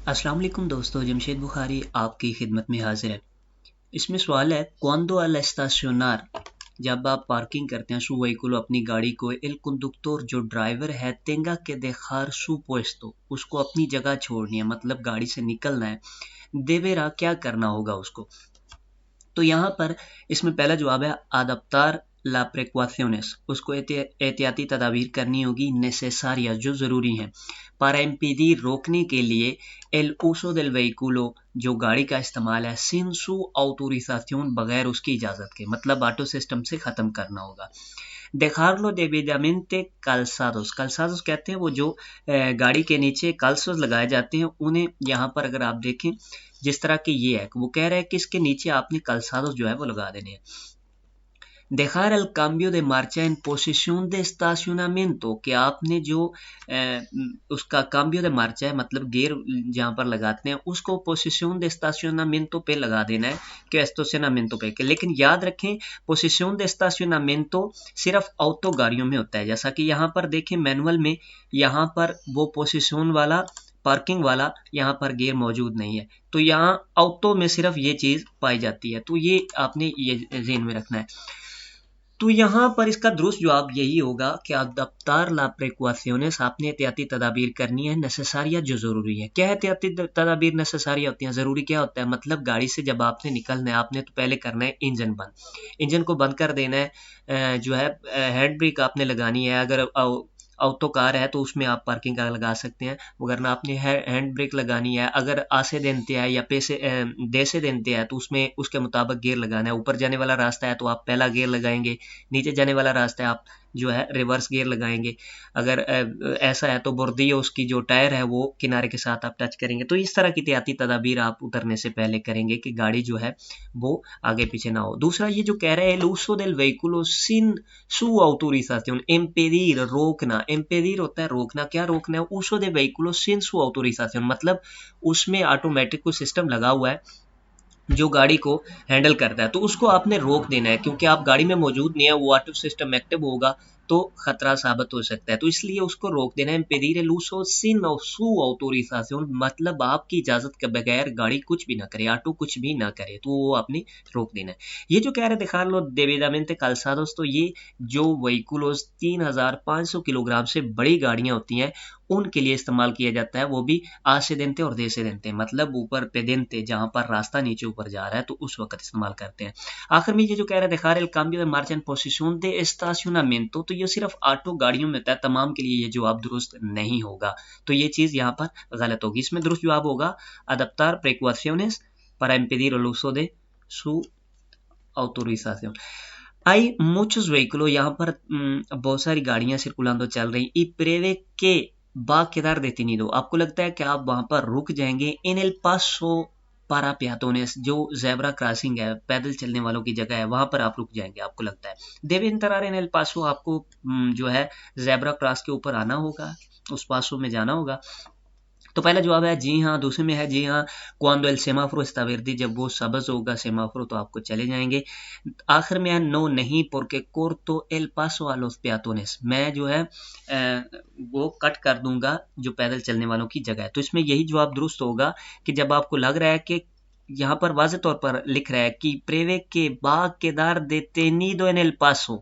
अस्सलाम वालेकुम दोस्तों, जमशेद बुखारी आपकी खिदमत में हाजिर है। इसमें सवाल है, cuando al estacionar, जब आप पार्किंग करते हैं su vehículo अपनी गाड़ी को, el conductor जो ड्राइवर है tenga que dejar su puesto, उसको अपनी जगह छोड़नी है, मतलब गाड़ी से निकलना है। देवेरा क्या करना होगा उसको। तो यहाँ पर इसमें पहला जवाब है adaptar la precauciones, उसको एहतियाती तदाबीर करनी होगी, necesarias जो ज़रूरी हैं, para impedir रोकने के लिए, el uso del vehículo जो गाड़ी का इस्तेमाल है, sin su autorización बगैर उसकी इजाज़त के, मतलब ऑटो सिस्टम से ख़त्म करना होगा। dejarlo debidamente calzados, calzados कहते हैं वो जो गाड़ी के नीचे calzos लगाए जाते हैं, उन्हें यहाँ पर अगर आप देखें जिस तरह की ये है, वो कह रहा है कि इसके नीचे आपने calzados जो है वो लगा देने हैं। dejar el cambio de marcha en posición de estacionamiento, कि आपने जो उसका cambio de marcha है, मतलब गियर जहाँ पर लगाते हैं उसको posición de estacionamiento पे लगा देना है, कि estacionamiento पे। लेकिन याद रखें posición de estacionamiento सिर्फ ऑटो गाड़ियों में होता है, जैसा कि यहाँ पर देखें मैनुअल में, यहाँ पर वो position वाला पार्किंग वाला यहाँ पर गियर मौजूद नहीं है, तो यहाँ ऑटो में सिर्फ ये चीज पाई जाती है, तो ये आपने ये ज़हन में रखना है। तो यहाँ पर इसका दुरुस्त जवाब यही होगा कि अदाप्तार ला प्रिकॉशंस, आपने एहतियाती तदाबीर करनी है, नेसेसारिया जो जरूरी है। क्या एहतियाती तदाबीर नेसेसारिया होती हैं, जरूरी क्या होता है, मतलब गाड़ी से जब आपने निकलना है, आपने तो पहले करना है इंजन बंद, इंजन को बंद कर देना है, जो है हैंड ब्रेक आपने लगानी है। अगर ऑटो कार है तो उसमें आप पार्किंग का लगा सकते हैं, वरना आपने हैंड ब्रेक लगानी है। अगर आ से देते हैं या पे से दे से देते हैं तो उसमें उसके मुताबिक गियर लगाना है। ऊपर जाने वाला रास्ता है तो आप पहला गियर लगाएंगे, नीचे जाने वाला रास्ता है आप जो है रिवर्स गियर लगाएंगे। अगर ऐसा है तो बुर्दी उसकी जो टायर है वो किनारे के साथ आप टच करेंगे। तो इस तरह की एहतियाती तदाबीर आप उतरने से पहले करेंगे कि गाड़ी जो है वो आगे पीछे ना हो। दूसरा ये जो कह रहे हैं, el uso del vehículo sin su autorización, impedir रोकना, impedir होता है रोकना, क्या रोकना है, uso del vehículo sin su autorización, मतलब उसमें ऑटोमेटिक कोई सिस्टम लगा हुआ है जो गाड़ी को हैंडल करता है, तो उसको आपने रोक देना है, क्योंकि आप गाड़ी में मौजूद नहीं है, वो ऑटो सिस्टम एक्टिव होगा तो खतरा साबित हो सकता है, तो इसलिए उसको रोक देना है। impedir el uso sin su autorización, मतलब आपकी इजाजत के बगैर गाड़ी कुछ भी ना करे, ऑटो कुछ भी ना करे, तो वो आपने रोक देना है। ये जो कह रहे दिखा लो debidamente calzados, तो ये जो व्हीकुलोस 3500 किलोग्राम से बड़ी गाड़ियां होती हैं उनके लिए इस्तेमाल किया जाता है, वो भी आ से देते और दे से देते, मतलब ऊपर पे देते जहां पर रास्ता नीचे ऊपर जा रहा है तो उस वक्त इस्तेमाल करते हैं। आखिर में ये जो कह रहे हैं दिखा रहे cambio de marcha en posición de estacionamiento, तो ये सिर्फ ऑटो गाड़ियों में होता है, तमाम के लिए ये जवाब दुरुस्त नहीं होगा, तो ये चीज यहाँ पर गलत होगी। इसमें दुरुस्त जवाब होगा adaptar precauciones para impedir el uso de su autorización। Hay muchos vehículos, यहाँ पर बहुत सारी गाड़ियां circulando चल रही, y prevé que va a quedar detenido, आपको लगता है कि आप वहां पर रुक जाएंगे en el paso para peatones, जो जेब्रा क्रॉसिंग है, पैदल चलने वालों की जगह है, वहां पर आप रुक जाएंगे, आपको लगता है। debe entrar en el paso, आपको जो है जेब्रा क्रॉस के ऊपर आना होगा, उस पासों में जाना होगा। तो पहला जवाब है जी हाँ। दूसरे में है जी हाँ, cuando el semáforo está verde, जब वो सब्ज होगा सेमाफोर तो आपको चले जाएंगे। आखिर में है नो नहीं, porque corto el paso a los peatones, मैं जो है वो कट कर दूंगा जो पैदल चलने वालों की जगह है। तो इसमें यही जवाब दुरुस्त होगा कि जब आपको लग रहा है कि यहाँ पर वाज़ेह तौर पर लिख रहा है कि प्रेवे के va a quedar detenido en el paso,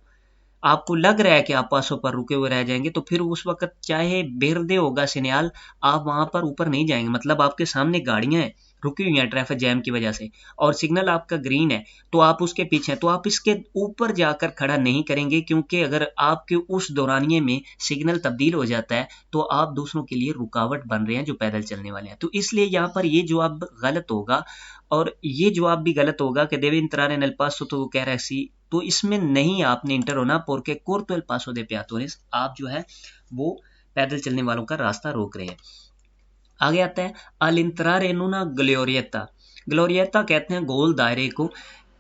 आपको लग रहा है कि आप पासों पर रुके हुए रह जाएंगे, तो फिर उस वक्त चाहे बेर्दे होगा सिग्नल, आप वहां पर ऊपर नहीं जाएंगे, मतलब आपके सामने गाड़ियां हैं रुकी हुई हैं ट्रैफिक जैम की वजह से और सिग्नल आपका ग्रीन है तो आप उसके पीछे हैं, तो आप इसके ऊपर जाकर खड़ा नहीं करेंगे, क्योंकि अगर आपके उस दौरानिए में सिग्नल तब्दील हो जाता है तो आप दूसरों के लिए रुकावट बन रहे हैं जो पैदल चलने वाले हैं। तो इसलिए यहाँ पर ये जवाब गलत होगा और ये जवाब भी गलत होगा कि देवे इंतरार एन एल पासो, तो वो कह रहा है सी, तो इसमें नहीं आपने इंटर होना, porque corto el paso de peatones, आप जो है वो पैदल चलने वालों का रास्ता रोक रहे हैं। आगे आता है al entrar en una glorieta, ग्लोरियता कहते हैं गोल दायरे को,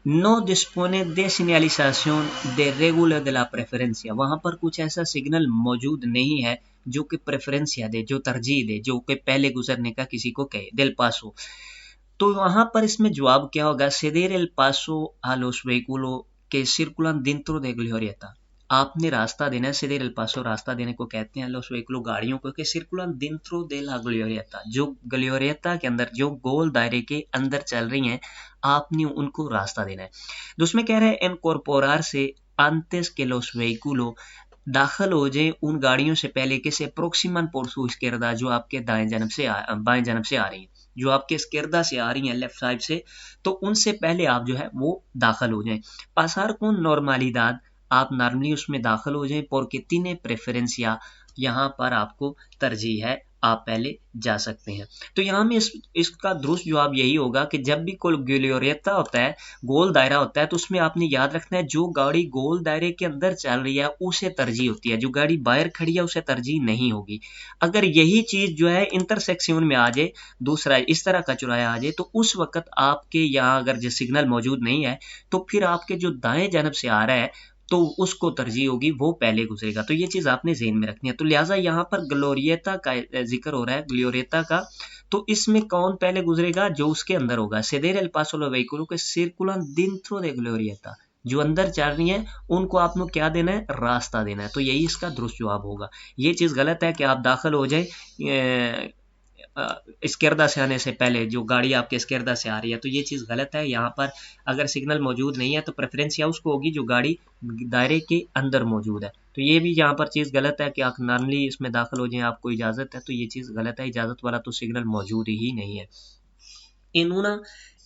no dispone de señalización de regular de la preferencia, वहां पर कुछ ऐसा सिग्नल मौजूद नहीं है जो कि प्रेफरेंसिया दे, जो तरजीह दे, जो कि पहले गुजरने का किसी को कहे, del paso। तो वहां पर इसमें जवाब क्या होगा, ceder el paso a los vehículos que circulan dentro de glorieta, आपने रास्ता देना है, ceder el paso रास्ता देने को कहते हैं los vehículos गाड़ियों को, que circulan dentro de la glorieta, जो ग्लोरियता के अंदर, जो गोल दायरे के अंदर चल रही हैं, आपने उनको रास्ता देना है। तो उसमें कह रहे हैं incorporar से antes que los vehículos, दाखिल हो जाए उन गाड़ियों से पहले कि से प्रोक्सिमन por su izquierda, जो आपके बाएं जानब से आ रही हैं, जो आपके izquierda से आ रही हैं, लेफ्ट साइड से, तो उनसे पहले आप जो है वो दाखिल हो जाएं। pasar con normalidad, आप नॉर्मली उसमें दाखिल हो जाएं। porque tiene preferencia, यहाँ पर आपको तरजीह है, आप पहले जा सकते हैं। तो यहाँ में इसका दुरुस्त जवाब यही होगा कि जब भी कोई ग्लोरियता होता है, गोल दायरा होता है, तो उसमें आपने याद रखना है जो गाड़ी गोल दायरे के अंदर चल रही है उसे तरजीह होती है, जो गाड़ी बाहर खड़ी है उसे तरजीह नहीं होगी। अगर यही चीज जो है इंटरसेक्शन में आ जाए, दूसरा इस तरह का चौराहा आ जाए, तो उस वक्त आपके यहाँ अगर जो सिग्नल मौजूद नहीं है, तो फिर आपके जो दाएं जानब से आ रहा है तो उसको तरजीह होगी, वो पहले गुजरेगा। तो ये चीज आपने ज़हन में रखनी है। तो लिहाजा यहाँ पर ग्लोरियता का जिक्र हो रहा है, ग्लोरियता का, तो इसमें कौन पहले गुजरेगा? जो उसके अंदर होगा। ceder el paso a los vehículos que circulan dentro de glorieta, जो अंदर चल रही है उनको आपने क्या देना है? रास्ता देना है। तो यही इसका दुरुस्त जवाब होगा। ये चीज गलत है कि आप दाखिल हो जाए इस्केर्दा से आने से पहले, जो गाड़ी आपके इस्केर्दा से आ रही है, तो ये चीज़ गलत है। यहाँ पर अगर सिग्नल मौजूद नहीं है तो प्रेफरेंस या उसको होगी जो गाड़ी दायरे के अंदर मौजूद है। तो ये भी यहाँ पर चीज़ गलत है कि आप नॉर्मली इसमें दाखिल हो जाएं, आपको इजाज़त है, तो ये चीज़ गलत है। इजाज़त वाला तो सिग्नल मौजूद ही नहीं है। इनूना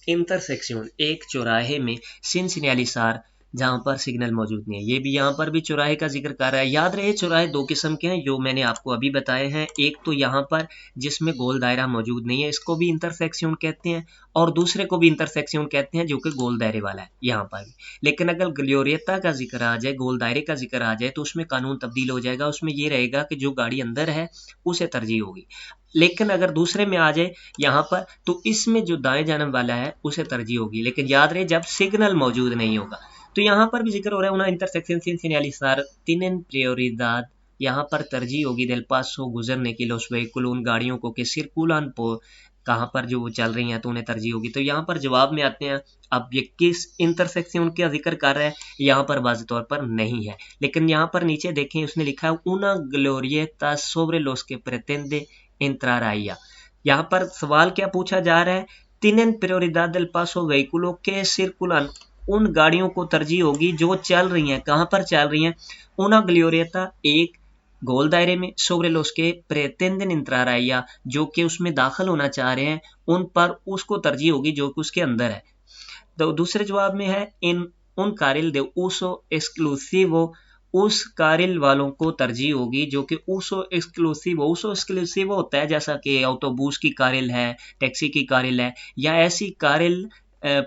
इंटरसेक्शन, एक चौराहे में, सिन सिन्यालिसार, जहां पर सिग्नल मौजूद नहीं है। ये भी यहाँ पर भी चौराहे का जिक्र कर रहा है। याद रहे चौराहे दो किस्म के हैं जो मैंने आपको अभी बताए हैं। एक तो यहाँ पर जिसमें गोल दायरा मौजूद नहीं है, इसको भी इंटरसेक्शन कहते हैं, और दूसरे को भी इंटरसेक्शन कहते हैं जो कि गोल दायरे वाला है यहाँ पर भी। लेकिन अगर ग्लोरियता का जिक्र आ जाए, गोल दायरे का जिक्र आ जाए, तो उसमें कानून तब्दील हो जाएगा। उसमें ये रहेगा कि जो गाड़ी अंदर है उसे तरजीह होगी। लेकिन अगर दूसरे में आ जाए यहाँ पर, तो इसमें जो दाएं जानब वाला है उसे तरजीह होगी। लेकिन याद रहे जब सिग्नल मौजूद नहीं होगा। तो यहाँ पर भी जिक्र हो रहा है, una intersección sin señalizar tienen prioridad, यहाँ पर तरजीह होगी del paso, गुजरने की, los vehículos, उन गाड़ियों को, के circulan por, कहाँ पर जो वो चल रही हैं तो उन्हें तरजीह होगी। तो यहाँ पर जवाब में आते हैं, अब ये किस इंटरसेक्शन का जिक्र कर रहा है, यहाँ पर वाज़ेह तौर पर नहीं है। लेकिन यहाँ पर नीचे देखें, उसने लिखा है una glorieta sobre los que pretende entrar a ella। यहाँ पर सवाल क्या पूछा जा रहा है? tienen prioridad del paso vehículos que circulan, उन गाड़ियों को तरजीह होगी जो चल रही हैं। कहाँ पर चल रही हैं? una glorieta, एक गोल दायरे में, sobre los que pretenden entrar a ella, जो कि उसमें दाखिल होना चाह रहे हैं, उन पर उसको तरजीह होगी जो कि उसके अंदर है। तो दूसरे जवाब में है इन उन carril de uso exclusivo, उस कारिल वालों को तरजीह होगी जो कि uso exclusivo होता है, जैसा कि ऑटोबूस की कारिल है, टैक्सी की कारिल है, या ऐसी कारिल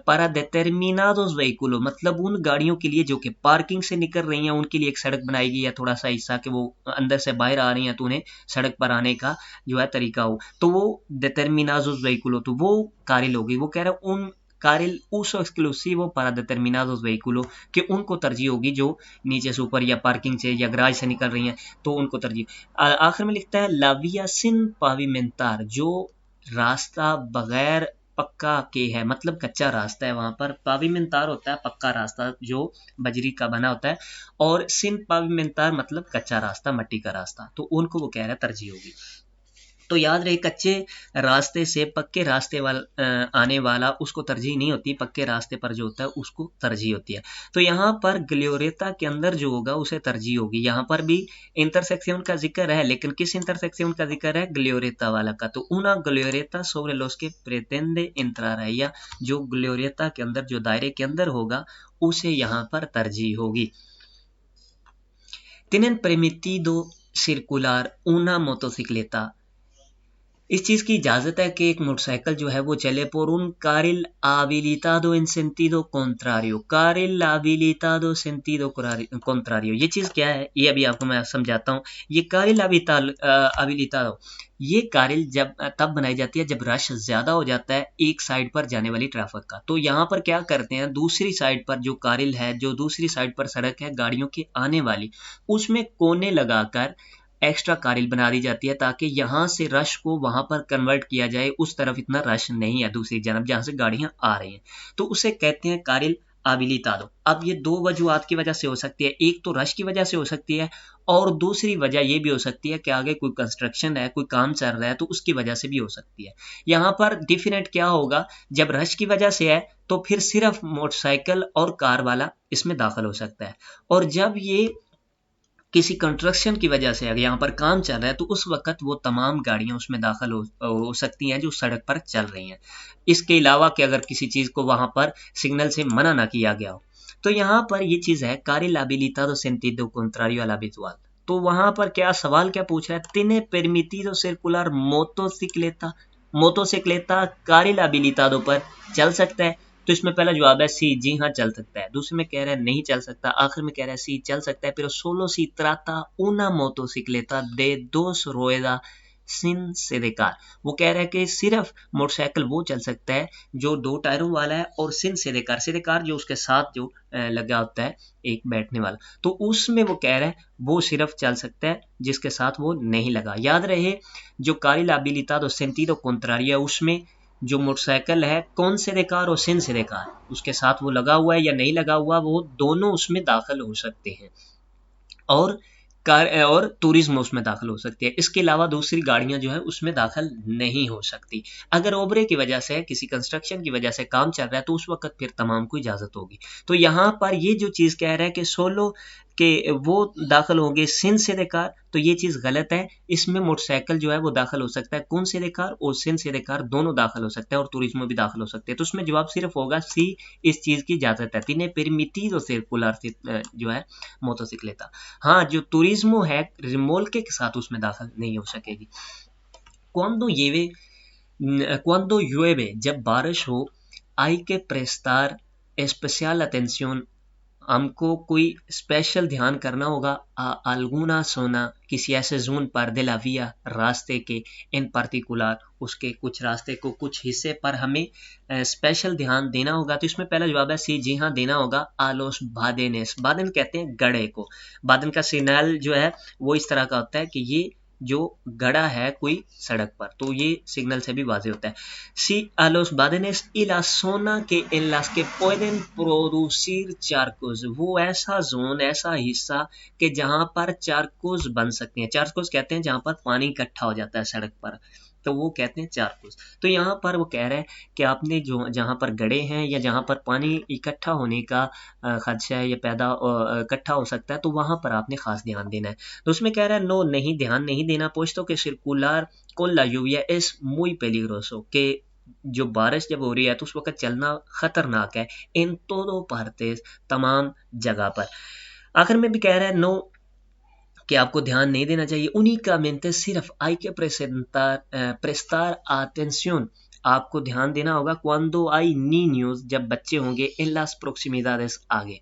para determinados vehículos, मतलब उन गाड़ियों के लिए जो कि पार्किंग से निकल रही हैं, उनके लिए एक सड़क बनाई गई है, थोड़ा सा हिस्सा कि वो अंदर से बाहर आ रही हैं तो उन्हें सड़क पर आने का जो है तरीका हो, तो वो determinados vehículos, तो वो कारिल होगी। वो कह रहे हैं उन कारिल uso exclusivo para determinados vehículos, कि उनको तरजीह होगी जो नीचे से ऊपर या पार्किंग से या गराज से निकल रही हैं, तो उनको तरजीह। आखिर में लिखता है la vía sin pavimentar, जो रास्ता बगैर पक्का के है, मतलब कच्चा रास्ता है। वहां पर पाविमेंतार होता है पक्का रास्ता जो बजरी का बना होता है, और सिन पाविमेंतार मतलब कच्चा रास्ता, मट्टी का रास्ता, तो उनको वो कह रहा है तरजीह होगी। तो याद रहे कच्चे रास्ते से पक्के रास्ते आने वाला उसको तरजीह नहीं होती, पक्के रास्ते पर जो होता है उसको तरजीह होती है। तो यहाँ पर ग्लोरियता के अंदर जो होगा उसे तरजीह होगी। यहाँ पर भी इंटरसेक्शन का जिक्र है, लेकिन किस इंटरसेक्शन का जिक्र है? ग्लोरियता वाला का। तो una glorieta sobre los que pretende entrar a ella, जो ग्लोरियता के अंदर, जो दायरे के अंदर होगा, उसे यहाँ पर तरजीह होगी। tienen permitido circular una motocicleta, इस चीज की इजाजत है कि एक मोटरसाइकिल जो है वो चले por un carril habilitado en sentido contrario, carril habilitado sentido contrario, ये चीज क्या है ये अभी आपको मैं समझाता हूँ। ये carril habilitado, ये कारिल जब तब बनाई जाती है जब रश ज्यादा हो जाता है एक साइड पर जाने वाली ट्रैफिक का। तो यहाँ पर क्या करते हैं, दूसरी साइड पर जो कारिल है, जो दूसरी साइड पर सड़क है गाड़ियों की आने वाली, उसमें कोने लगाकर एक्स्ट्रा कारिल बना दी जाती है ताकि यहाँ से रश को वहां पर कन्वर्ट किया जाए। उस तरफ इतना रश नहीं है दूसरी जानब जहां से गाड़ियां आ रही हैं, तो उसे कहते हैं कारिल habilitado। अब ये दो वजूहत की वजह से हो सकती है, एक तो रश की वजह से हो सकती है और दूसरी वजह ये भी हो सकती है कि आगे कोई कंस्ट्रक्शन है, कोई काम चल रहा है, तो उसकी वजह से भी हो सकती है। यहाँ पर डिफिनेट क्या होगा, जब रश की वजह से है तो फिर सिर्फ मोटरसाइकिल और कार वाला इसमें दाखिल हो सकता है, और जब ये किसी कंस्ट्रक्शन की वजह से अगर यहाँ पर काम चल रहा है तो उस वक्त वो तमाम गाड़ियां उसमें दाखिल हो सकती हैं जो सड़क पर चल रही हैं। इसके अलावा कि अगर किसी चीज़ को वहां पर सिग्नल से मना ना किया गया हो। तो यहाँ पर ये चीज़ है कारी लाबिलिताdo sentido contrario al habitual। तो वहां पर क्या सवाल क्या पूछ रहा है, तिने permitido circular मोटोसिक्लेता कारी लाबिलितादो पर चल सकता है। तो इसमें पहला जवाब है सी, जी हाँ चल सकता है। दूसरे में कह रहा है नहीं चल सकता, आखिर में कह रहा है सी चल सकता है। फिर सोलो सी त्राता una motocicleta de dos ruedas sin sedecar। वो कह रहा है कि सिर्फ मोटरसाइकिल वो चल सकता है जो दो टायरों वाला है और सिन सेदेकार, सेदेकार जो उसके साथ जो लगा होता है एक बैठने वाला, तो उसमें वो कह रहा है वो सिर्फ चल सकता है जिसके साथ वो नहीं लगा। याद रहे जो कारी लाबिलिताdo sentido contrario है उसमें जो मोटरसाइकिल है कौन से रेकार और सिन से रेकार उसके साथ वो लगा हुआ है या नहीं लगा हुआ, वो दोनों उसमें दाखिल हो सकते हैं, और कार और टूरिज्म उसमें दाखिल हो सकती है। इसके अलावा दूसरी गाड़ियां जो है उसमें दाखिल नहीं हो सकती। अगर ओबरे की वजह से, किसी कंस्ट्रक्शन की वजह से काम चल रहा है तो उस वक्त फिर तमाम को इजाजत होगी। तो यहाँ पर ये जो चीज कह रहा है कि सोलो के वो दाखिल होंगे सिन से देकार, तो ये चीज गलत है। इसमें मोटरसाइकिल जो है वो दाखिल हो सकता है कौन से देकार और सिन से देकार दोनों दाखिल हो सकते हैं और टूरिज्म भी दाखिल हो सकते हैं। तो उसमें जवाब सिर्फ होगा सी, इस चीज की इजाजत है। तिने परमिटिdo circular जो है मोटोसिक्लेता। हाँ, जो टूरिज्मो है रिमोल्के के साथ उसमें दाखिल नहीं हो सकेगी। Cuando llueve, cuando llueve, जब बारिश हो, hay que prestar especial atención, हमको कोई स्पेशल ध्यान करना होगा alguna zona, किसी ऐसे जोन पर de la vía, रास्ते के, इन particular, उसके कुछ रास्ते को कुछ हिस्से पर हमें स्पेशल ध्यान देना होगा। तो इसमें पहला जवाब है सी, जी हाँ देना होगा। आलोस बादेनेस, बादन कहते हैं गड़े को। बादन का सिग्नल जो है वो इस तरह का होता है कि ये जो गड़ा है कोई सड़क पर, तो ये सिग्नल से भी वाजे होता है। सी a los badenes y la zona que en las que pueden producir charcos, वो ऐसा जोन, ऐसा हिस्सा कि जहां पर चारकोस बन सकते हैं। चारकोस कहते हैं जहां पर पानी इकट्ठा हो जाता है सड़क पर, तो वो कहते हैं चारकोस। तो यहाँ पर वो कह रहे हैं कि आपने जो जहां पर गड़े हैं या जहां पर पानी इकट्ठा होने का खदशा है या पैदा इकट्ठा हो सकता है, तो वहां पर आपने खास ध्यान देना है। तो उसमें कह रहा है नो, नहीं ध्यान नहीं देना, पुesto que circular con la lluvia es muy peligroso, कि जो बारिश जब हो रही है तो उस वक्त चलना खतरनाक है इन todo partes, तमाम जगह पर। आखिर में भी कह रहा है नो, कि आपको ध्यान नहीं देना चाहिए। únicamente सिर्फ hay que prestar atención, आपको ध्यान देना होगा cuando hay niños, जब बच्चे होंगे en las proximidades, आगे।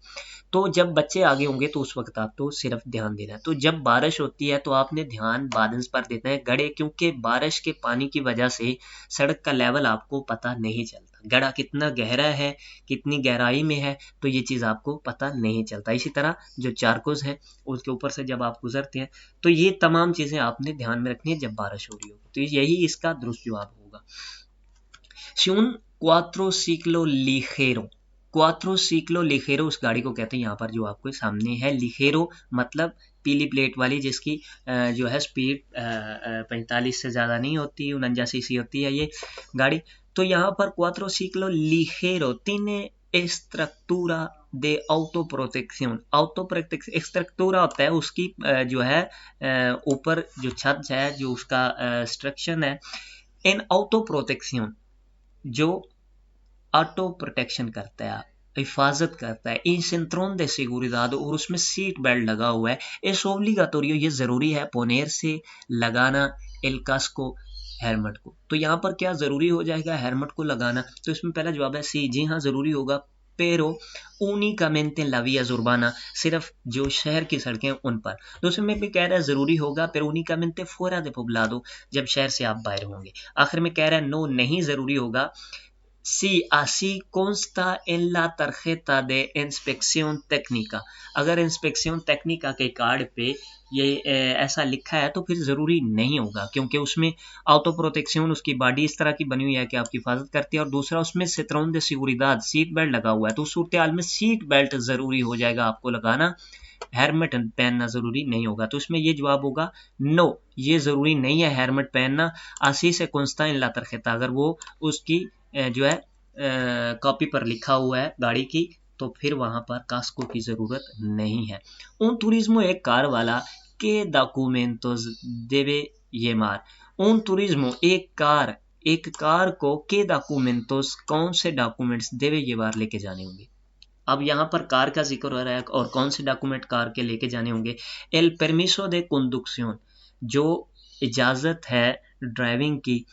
तो जब बच्चे आगे होंगे तो उस वक्त आपको सिर्फ ध्यान देना है। तो जब बारिश होती है तो आपने ध्यान बादल पर देना है, गड़े, क्योंकि बारिश के पानी की वजह से सड़क का लेवल आपको पता नहीं चलता, गड़ा कितना गहरा है, कितनी गहराई में है, तो ये चीज़ आपको पता नहीं चलता। इसी तरह जो चारकोस है उसके ऊपर से जब आप गुजरते हैं तो ये तमाम चीज़ें आपने ध्यान में रखनी है जब बारिश हो रही हो। तो यही इसका दुरुस्त जवाब होगा। Son cuatro ciclo ligero, क्वात्रो सीक्लो लिखेरो उस गाड़ी को कहते हैं यहाँ पर जो आपको सामने है। लिखेरो मतलब पीली प्लेट वाली, जिसकी जो है स्पीड 45 से ज़्यादा नहीं होती, 49 सीसी होती है ये गाड़ी। तो यहाँ पर क्वात्रो सीक्लो लिखेरो tiene estructura de autoprotección, एस्ट्रक्टूरा होता है उसकी जो है ऊपर जो छत है, जो उसका स्ट्रक्चर है, इन ऑटो प्रोटेक्शन, जो ऑटो प्रोटेक्शन करता है, हिफाजत करता है। इन सिंट्रोन दे सिगुरिदाद, और उसमें सीट बेल्ट लगा हुआ है। इस ओब्लिगाटोरियो, ये जरूरी है पोनेर से लगाना एल कास्को, हेलमेट को। तो यहाँ पर क्या जरूरी हो जाएगा, हेलमेट को लगाना। तो इसमें पहला जवाब है सी, जी हाँ जरूरी होगा। पेरो únicamente en la vías urbana, सिर्फ जो शहर की सड़कें उन पर। दूसरे में भी कह रहा है जरूरी होगा, पर únicamente fuera de poblado, जब शहर से आप बाहर होंगे। आखिर में कह रहा है नो, नहीं जरूरी होगा, Sí, así consta en la tarjeta de inspección técnica। अगर इंस्पेक्शन टेक्निका के कार्ड पे ये ऐसा लिखा है तो फिर ज़रूरी नहीं होगा, क्योंकि उसमें ऑटो प्रोटेक्शन, उसकी बॉडी इस तरह की बनी हुई है कि आपकी हिफाजत करती है, और दूसरा उसमें Citroën de seguridad seat belt लगा हुआ है। तो उस सूरत हाल में सीट बेल्ट ज़रूरी हो जाएगा आपको लगाना, हेलमेट पहनना ज़रूरी नहीं होगा। तो इसमें ये जवाब होगा नो, ये ज़रूरी नहीं है हेलमेट पहनना। así se consta en la tarjeta, अगर वो उसकी जो है कॉपी पर लिखा हुआ है गाड़ी की, तो फिर वहां पर कास्को की जरूरत नहीं है। Un turismo एक कार वाला के documentos debe llevar। Un turismo एक कार को के documentos कौन से डॉक्यूमेंट्स debe llevar लेके जाने होंगे। अब यहाँ पर कार का जिक्र हो रहा है और कौन से डॉक्यूमेंट कार के लेके जाने होंगे। एल परमिसो de conducción, जो इजाजत है ड्राइविंग की,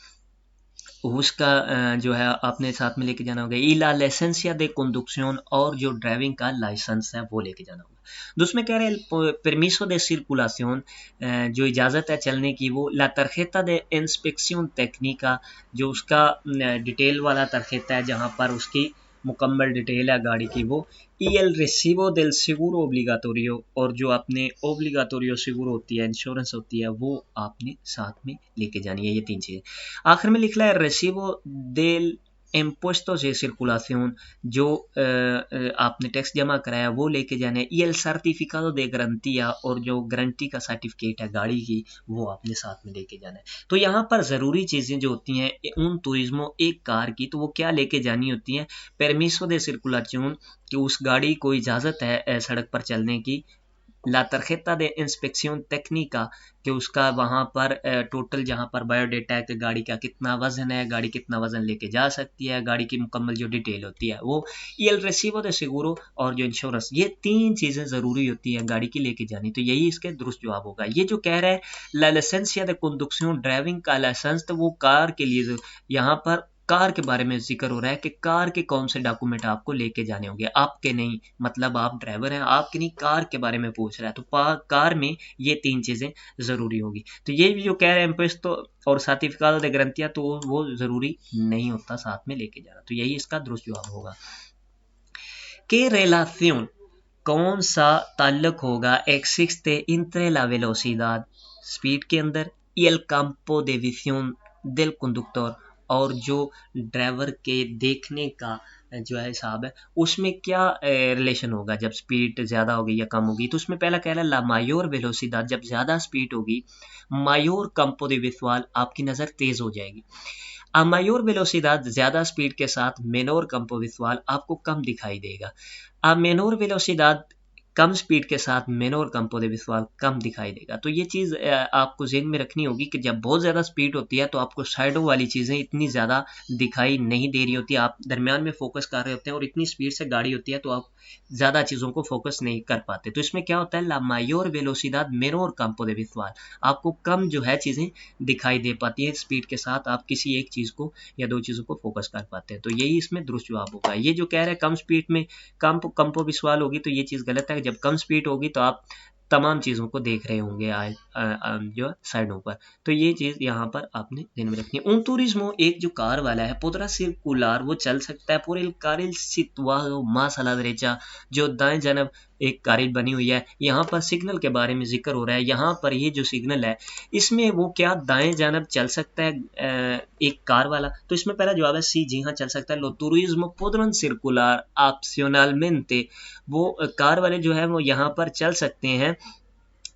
उसका जो है आपने साथ में लेके जाना होगा। ई ला लाइसेंसिया दे कंडक्शन, और जो ड्राइविंग का लाइसेंस है वो लेके जाना होगा। दूसरे कह रहे हैं परमिसो दे सर्कुलाción, जो इजाज़त है चलने की, वो ला तरजेता दे इंस्पेक्शन टेक्निका, जो उसका डिटेल वाला तरजेता है जहाँ पर उसकी मुकम्मल डिटेल है गाड़ी की, वो y el recibo del seguro obligatorio, और जो आपने ओब्लिगाटोरियो सिगुरो होती है, इंश्योरेंस होती है, वो आपने साथ में लेके जानी है। ये तीन चीज़ें। आखिर में लिखला है रेसिबो देल impuestos de circulación, जो आपने टैक्स जमा कराया वो लेके जाने। y el certificado de garantía, और जो गारंटी का सर्टिफिकेट है गाड़ी की, वो आपने साथ में लेके जाना है। तो यहाँ पर ज़रूरी चीज़ें जो होती हैं उन तुरिज्मो एक कार की, तो वो क्या लेके जानी होती हैं। परमिसो दे सर्कुलाción, कि उस गाड़ी को इजाज़त है सड़क पर चलने की। ला तरजेता de इंस्पेक्शन टेक्निका, कि उसका वहाँ पर टोटल जहाँ पर बायोडेटा है कि गाड़ी का कितना वजन है, गाड़ी कितना वजन लेके जा सकती है, गाड़ी की मुकम्मल जो डिटेल होती है वो। y el recibo de seguro, और जो इंश्योरेंस, ये तीन चीज़ें ज़रूरी होती हैं गाड़ी की लेके जानी। तो यही इसके दुरुस्त जवाब होगा। ये जो कह रहा है ला लाइसेंसिया de conducción, ड्राइविंग का लाइसेंस, तो वो कार के लिए यहाँ पर कार के बारे में जिक्र हो रहा है कि कार के कौन से डॉक्यूमेंट आपको लेके जाने होंगे, आपके नहीं, मतलब आप ड्राइवर हैं, आपके नहीं, कार के बारे में पूछ रहा है। तो कार में ये तीन चीज़ें ज़रूरी होगी। तो ये भी जो कह रहे हैं एम्पेस, तो और सर्टिफिकाdo de garantía, तो वो ज़रूरी नहीं होता साथ में लेके जाना। तो यही इसका दुरुस्त जवाब होगा। के relación, कौन सा ताल्लुक होगा existe entre la velocidad, speed के अंदर, y el campo de visión del conductor, और जो ड्राइवर के देखने का जो है हिसाब है, उसमें क्या रिलेशन होगा जब स्पीड ज़्यादा होगी या कम होगी। तो उसमें पहला कह रहा है ला मायोर वेलोसिदाद, जब ज़्यादा स्पीड होगी, मायोर campo de visual, आपकी नज़र तेज़ हो जाएगी। a mayor velocidad, ज़्यादा स्पीड के साथ मेनोर campo visual, आपको कम दिखाई देगा। a menor velocidad, come speed के साथ मेनोर campo de visual, कम दिखाई देगा। तो ये चीज़ आपको ज़हन में रखनी होगी कि जब बहुत ज़्यादा स्पीड होती है तो आपको साइडों वाली चीज़ें इतनी ज़्यादा दिखाई नहीं दे रही होती, आप दरमियान में फोकस कर रहे होते हैं, और इतनी स्पीड से गाड़ी होती है तो आप ज़्यादा चीज़ों को फोकस नहीं कर पाते। तो इसमें क्या होता है, ला Mayor वेलोसिदाद Manor campo de visual, आपको कम जो है चीज़ें दिखाई दे पाती है, स्पीड के साथ आप किसी एक चीज़ को या दो चीज़ों को फोकस कर पाते हैं। तो यही इसमें दुरुस्त जवाब होगा। ये जो कह रहे हैं कम स्पीड में campo visual होगी, तो ये चीज़ गलत है। जब कम स्पीड होगी तो आप तमाम चीज़ों को देख रहे होंगे जो साइडों पर। तो ये चीज़ यहाँ पर आपने ध्यान में रखनी है। Un turismo, एक जो कार वाला है, podrá circular, वो चल सकता है por el carril situado más a la derecha, जो दाएं जानब एक कारिल बनी हुई है। यहाँ पर सिग्नल के बारे में जिक्र हो रहा है। यहाँ पर ये जो सिग्नल है, इसमें वो क्या दाएं जानब चल सकता है एक कार वाला। तो इसमें पहला जवाब है सी, जी हाँ चल सकता है। लो turismo podrán circular opcionalmente, वो कार वाले जो है वो यहाँ पर चल सकते हैं।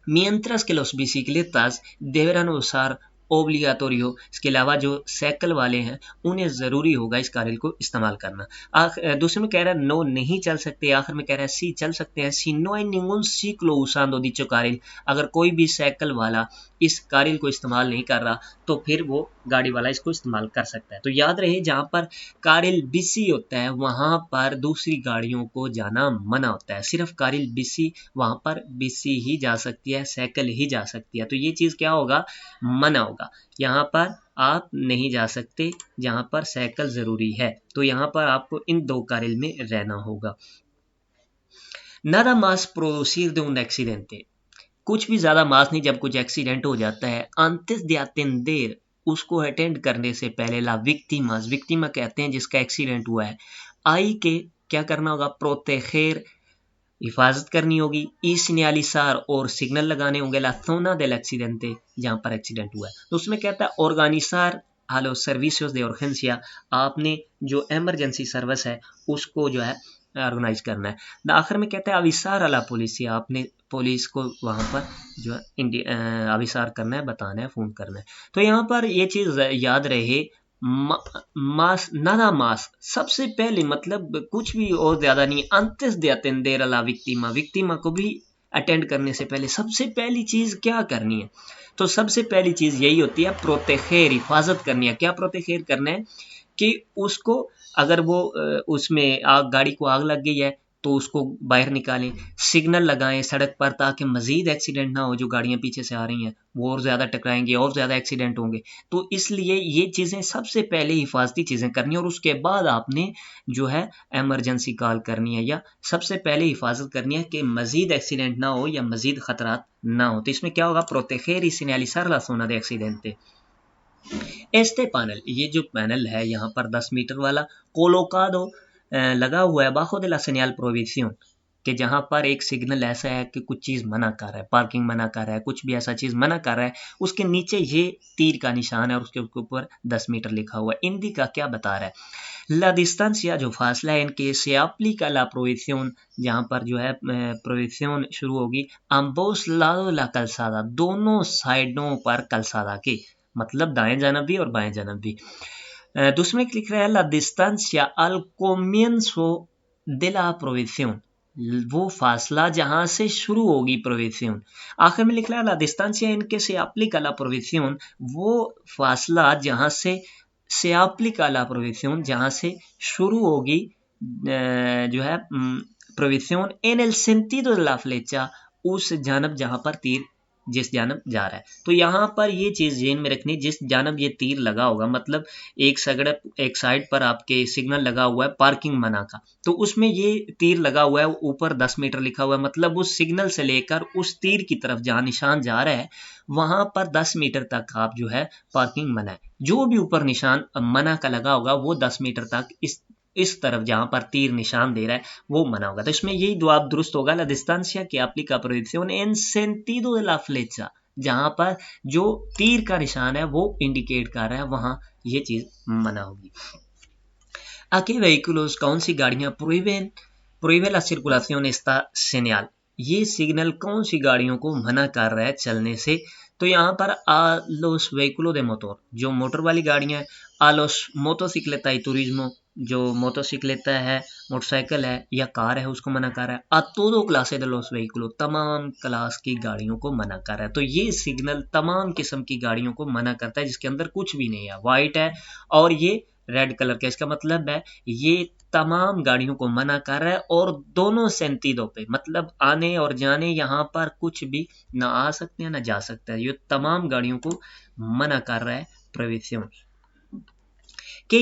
mientras que los bicicletas deberán usar ओब्लिगाटोरियो, इसके अलावा जो साइकिल वाले हैं उन्हें ज़रूरी होगा इस कारिल को इस्तेमाल करना। दूसरे में कह रहा है नो, नहीं चल सकते। आखिर में कह रहा है सी, चल सकते हैं। सी no hay ningún ciclo usando dicho carril, अगर कोई भी साइकिल वाला इस कारिल को इस्तेमाल नहीं कर रहा तो फिर वो गाड़ी वाला इसको इस्तेमाल कर सकता है। तो याद रहे, जहाँ पर कारिल बिसी होता है वहाँ पर दूसरी गाड़ियों को जाना मना होता है। सिर्फ कारिल बिसी, वहाँ पर बिसी ही जा सकती है, साइकिल ही जा सकती है। तो ये चीज़ क्या होगा, मना होगा। यहाँ पर आप नहीं जा सकते जहाँ पर साइकिल ज़रूरी है। तो यहाँ पर आपको इन दो कारिल में रहना होगा। Nada más producir de un accidente, कुछ भी ज़्यादा मास नहीं, जब कुछ एक्सीडेंट हो जाता है। antes de atender उसको अटेंड करने से पहले ला विक्टिमास, विक्टिमा कहते हैं जिसका एक्सीडेंट हुआ है, आई के क्या करना होगा, प्रोटेger, हिफाजत करनी होगी, ई सिग्नलिजार और सिग्नल लगाने होंगे ला zona del accidente, जहां पर एक्सीडेंट हुआ है। तो उसमें कहता है organizar a los servicios de urgencia, आपने जो इमरजेंसी सर्विस है उसको जो है ऑर्गेनाइज करना है। आखिर में कहता है अविसार अला पुलिस, आपने पुलिस को वहां पर जो है अविसार करना है, बताना है, फोन करना है। तो यहाँ पर ये चीज याद रहे, मास नाना मास, सबसे पहले मतलब कुछ भी और ज्यादा नहीं, antes de atender a la víctima, विक्टिमा को भी अटेंड करने से पहले सबसे पहली चीज क्या करनी है, तो सबसे पहली चीज यही होती है प्रोटेger, हिफाजत करनी है। क्या प्रोटेger करना है कि उसको, अगर वो उसमें आग, गाड़ी को आग लग गई है तो उसको बाहर निकालें, सिग्नल लगाएं सड़क पर ताकि मजीद एक्सीडेंट ना हो, जो गाड़ियां पीछे से आ रही हैं वो और ज्यादा टकराएंगे और ज्यादा एक्सीडेंट होंगे। तो इसलिए ये चीजें सबसे पहले हिफाजती चीजें करनी है, और उसके बाद आपने जो है इमरजेंसी कॉल करनी है, या सबसे पहले हिफाजत करनी है कि मजीद एक्सीडेंट ना हो या मजीद खतरात ना हो। तो इसमें क्या होगा, प्रोटेger y señalizar la zona de accidente। este panel, ये जो पैनल है यहाँ पर 10 मीटर वाला, कोलोकादो लगा हुआ है बाjo de la señal prohibición, कि जहां पर एक सिग्नल ऐसा है कि कुछ चीज मना कर रहा है, पार्किंग मना कर रहा है, कुछ भी ऐसा चीज मना कर रहा है, उसके नीचे ये तीर का निशान है और उसके ऊपर 10 मीटर लिखा हुआ है। हिंदी का क्या बता रहा है, ला distancia, जो फासला है इनके, से aplica la prohibición, जहां पर जो है प्रोहिबिशन शुरू होगी, ambos lados la calzada, दोनों साइडों पर कलसादा के, मतलब दाएं जानब भी और बाएं जानब भी। दूसरे में लिख रहा है la distancia al comienzo de la prohibición, वो फासला जहां से शुरू होगी प्रोहिबिशन। आखिर में लिख रहा है la distancia इनके से aplica la prohibición, वो फासला जहां से aplica la prohibición, जहां से शुरू होगी जो है prohibición en el sentido de la flecha, उस जानब जहां पर तीर जिस जानब जा रहा है। तो यहाँ पर ये चीज जेन में रखनी, जिस जानब ये तीर लगा होगा, मतलब एक साइड पर आपके सिग्नल लगा हुआ है पार्किंग मना का, तो उसमें ये तीर लगा हुआ है, ऊपर 10 मीटर लिखा हुआ है, मतलब उस सिग्नल से लेकर उस तीर की तरफ जहां निशान जा रहा है वहां पर 10 मीटर तक आप जो है पार्किंग मना है। जो भी ऊपर निशान मना का लगा होगा वो 10 मीटर तक इस तरफ जहां पर तीर निशान दे रहा है वो मना होगा। तो इसमें यही जवाब दुरुस्त होगा, la distancia que aplica prohibición en sentido de la flecha, जहां पर जो तीर का निशान है वो इंडिकेट कर रहा है वहां ये चीज मना होगी। ¿A qué vehículos, कौन सी गाड़ियां prohíbe la circulación esta señal, ये सिग्नल कौन सी गाड़ियों को मना कर रहा है चलने से? तो यहाँ पर a los vehículos de motor, जो मोटर वाली गाड़ियां हैं, a los motocicleta y turismo, जो मोटरसाइकिलेता है, मोटरसाइकिल है या कार है उसको मना कर रहा है। a todo clase de los vehículos, तमाम क्लास की गाड़ियों को मना कर रहा है। तो ये सिग्नल तमाम किस्म की गाड़ियों को मना करता है जिसके अंदर कुछ भी नहीं है, वाइट है और ये रेड कलर का, इसका मतलब है ये तमाम गाड़ियों को मना कर रहा है, और दोनों सेंतीदों पे, मतलब आने और जाने, यहाँ पर कुछ भी ना आ सकते हैं ना जा सकते हैं, ये तमाम गाड़ियों को मना कर रहा है प्रोहिबिशन। क्या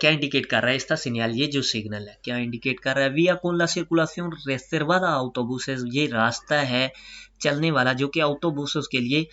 इंडिकेट कर रहा है इसका सिग्नल, ये जो सिग्नल है क्या इंडिकेट कर रहा है, vía con la circulación reservada a autobuses, ये रास्ता है चलने वाला जो कि autobuses के लिए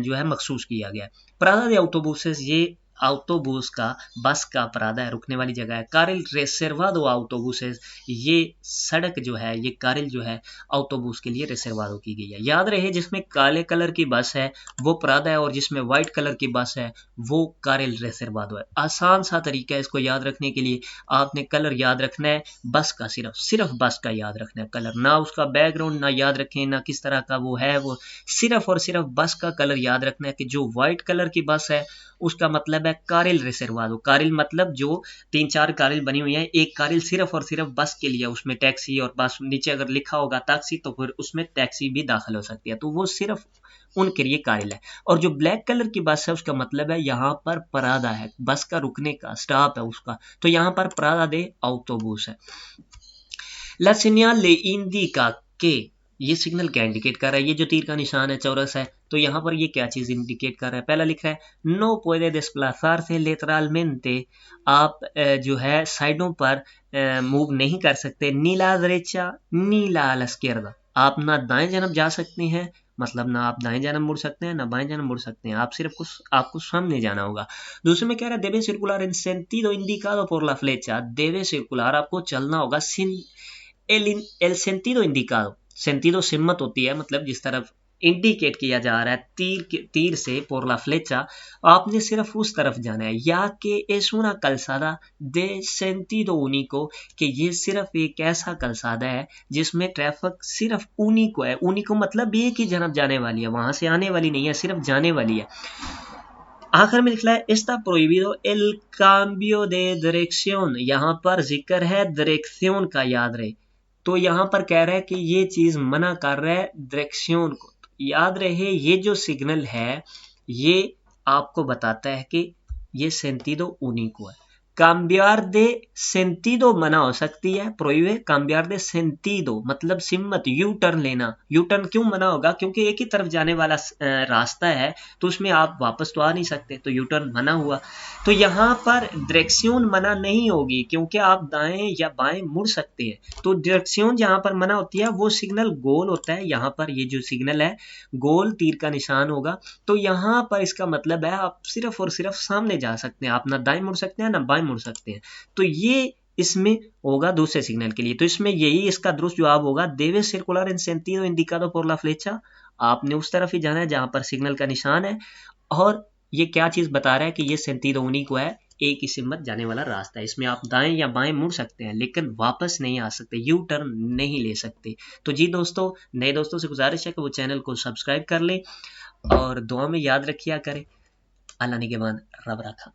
जो है मखसूस किया गया है। parada de autobuses, ये autobus का, बस का परादा है, रुकने वाली जगह है। carril reservado a autobuses, ये सड़क जो है, ये carril जो है autobus के लिए reservado की गई है। याद रहे जिसमें काले कलर की बस है वो परादा है और जिसमें व्हाइट कलर की बस है वो carril reservado है। आसान सा तरीका है इसको याद रखने के लिए, आपने कलर याद रखना है बस का, सिर्फ बस का याद रखना है कलर, ना उसका बैकग्राउंड ना याद रखें, ना किस तरह का वो है, वो सिर्फ और सिर्फ बस का कलर याद रखना है कि जो व्हाइट कलर की बस है उसका मतलब है कारिल रिजर्वादो। कारिल मतलब जो 3-4 कारिल बनी हुई है, एक कारिल सिर्फ और सिर्फ बस के लिए, उसमें टैक्सी और बस नीचे अगर लिखा होगा टैक्सी तो फिर उसमें टैक्सी भी दाखिल हो सकती है, तो वो सिर्फ उनके लिए कारिल है। और जो ब्लैक कलर की बस है उसका मतलब है यहाँ पर परादा है, बस का रुकने का स्टॉप है उसका, तो यहाँ पर परादा दे autobús है। La señal le indica que, ये सिग्नल क्या इंडिकेट कर रहा है, ये जो तीर का निशान है चौरस है, तो यहाँ पर ये क्या चीज इंडिकेट कर रहा है, पहला लिख रहा है no puede desplazarse lateralmente, आप जो है साइडों पर मूव नहीं कर सकते, ni la derecha ni la izquierda, आप ना दाएं जानब जा सकते हैं मतलब ना आप दाएं जाना मुड़ सकते हैं ना बाएं जाना मुड़ सकते हैं, आप सिर्फ आपको सामने जाना होगा। दूसरे में कह रहा है debe circular en sentido indicado por la flecha, debe circular आपको चलना होगा sin el sentido indicado, sentido सिम्मत होती है मतलब जिस तरफ इंडिकेट किया जा रहा है तीर से por la flecha, आपने सिर्फ उस तरफ जाना है। या कि es una calzada de sentido único, कि ये सिर्फ एक ऐसा कलसादा है जिसमें ट्रैफिक सिर्फ único है। único मतलब एक ही तरफ जाने वाली है, वहां से आने वाली नहीं है, सिर्फ जाने वाली है। आखिर में लिखा है está prohibido el cambio de dirección, यहाँ पर जिक्र है डायरेक्शन का, याद रहे। तो यहाँ पर कह रहा है कि ये चीज मना कर रहा है डायरेक्शन को। याद रहे ये जो सिग्नल है ये आपको बताता है कि ये सेंटीडो único है। cambiar de sentido मना हो सकती है, प्रोहिबे cambiar de sentido मतलब सिम्मत, यू टर्न लेना। यू टर्न क्यों मना होगा? क्योंकि एक ही तरफ जाने वाला रास्ता है तो उसमें आप वापस तो आ नहीं सकते, तो यू टर्न मना हुआ। तो यहाँ पर डायरेक्शन मना नहीं होगी क्योंकि आप दाएं या बाएं मुड़ सकते हैं। तो डायरेक्शन जहाँ पर मना होती है वो सिग्नल गोल होता है, यहाँ पर ये जो सिग्नल है गोल तीर का निशान होगा। तो यहाँ पर इसका मतलब है आप सिर्फ और सिर्फ सामने जा सकते हैं, आप ना दाएं मुड़ सकते हैं ना बाएं मुड़ सकते हैं। तो ये इसमें होगा दूसरे सिग्नल के लिए। तो इसमें यही इसका दुरुस्त जवाब होगा debe circular en sentido indicado por la flecha, आपने उस तरफ ही जाना है जहां पर सिग्नल का निशान है। और ये क्या चीज बता रहा है कि ये sentido único है, एक ही सिम्मत जाने वाला रास्ता है। इसमें आप दाएं या बाएं मुड़ सकते हैं लेकिन वापस नहीं आ सकते, यू टर्न नहीं ले सकते। तो जी दोस्तों, नए दोस्तों से गुजारिश है कि वो चैनल को सब्सक्राइब कर लें और दुआ में याद रखिया करें। अल्लाह ने के बाद रब रखा।